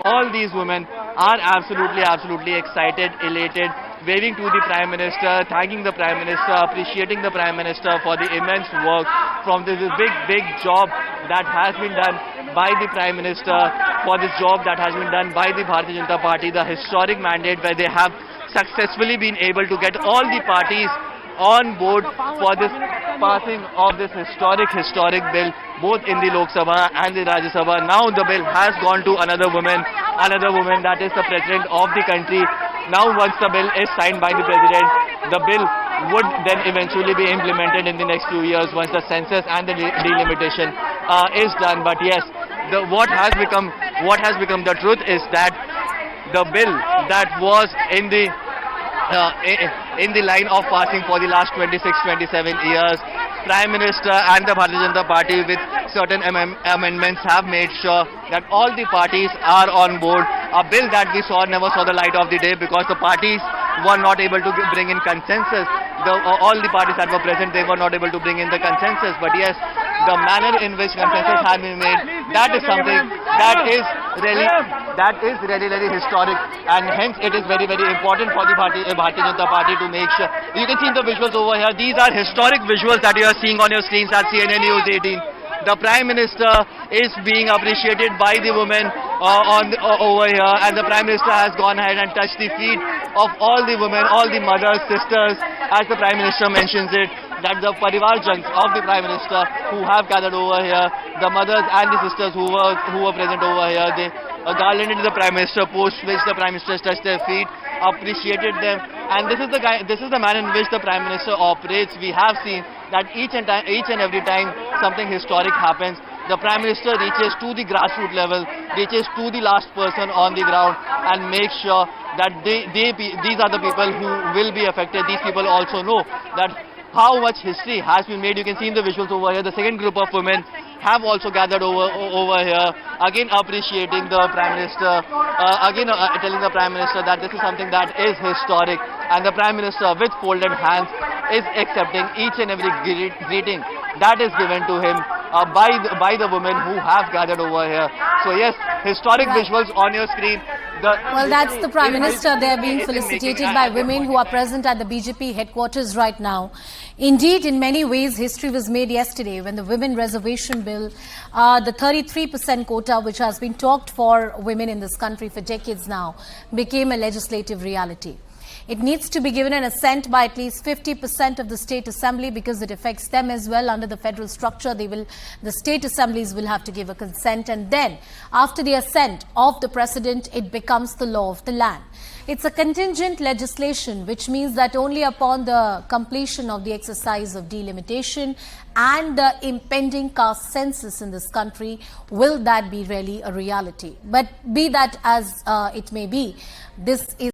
all these women are absolutely excited, elated, waving to the Prime Minister, thanking the Prime Minister, appreciating the Prime Minister for the immense work from this big job that has been done by the Prime Minister, for this job that has been done by the Bharatiya Janata Party, the historic mandate where they have successfully been able to get all the parties on board for this passing of this historic bill, both in the Lok Sabha and the Rajya Sabha. Now the bill has gone to another woman that is the President of the country. Now once the bill is signed by the President, the bill would then eventually be implemented in the next 2 years once the census and the delimitation is done. But yes, what has become the truth is that the bill that was in the line of passing for the last 26-27 years, Prime Minister and the Bharatiya Janata Party with certain amendments have made sure that all the parties are on board. A bill that we saw never saw the light of the day because the parties were not able to bring in consensus. All the parties that were present, they were not able to bring in the consensus. But yes, the manner in which consensus has been made, that is something that is really historic, and hence it is very important for the Bharatiya Janata Party to make sure. You can see the visuals over here. These are historic visuals that you are seeing on your screens at CNN News 18. The Prime Minister is being appreciated by the women over here, and the Prime Minister has gone ahead and touched the feet of all the women, all the mothers, sisters, as the Prime Minister mentions it, that the Parivarjans of the Prime Minister who have gathered over here, the mothers and the sisters who were present over here, they garlanded the Prime Minister, post which the Prime Minister touched their feet, appreciated them, and this is the manner in which the Prime Minister operates. We have seen that each and every time something historic happens, the Prime Minister reaches to the grassroots level, reaches to the last person on the ground, and makes sure that these are the people who will be affected. These people also know that how much history has been made. You can see in the visuals over here, the second group of women have also gathered over here, again appreciating the Prime Minister, telling the Prime Minister that this is something that is historic, and the Prime Minister with folded hands is accepting each and every greeting that is given to him by the women who have gathered over here. So yes, historic visuals on your screen. Well, that's the Prime Minister. They are being felicitated by women who are present at the BJP headquarters right now. Indeed, in many ways, history was made yesterday when the Women Reservation Bill, the 33% quota which has been talked for women in this country for decades now, became a legislative reality. It needs to be given an assent by at least 50% of the State Assembly because it affects them as well. Under the federal structure, the State Assemblies will have to give a consent, and then after the assent of the President, it becomes the law of the land. It's a contingent legislation, which means that only upon the completion of the exercise of delimitation and the impending caste census in this country will that be really a reality. But be that as it may be, this is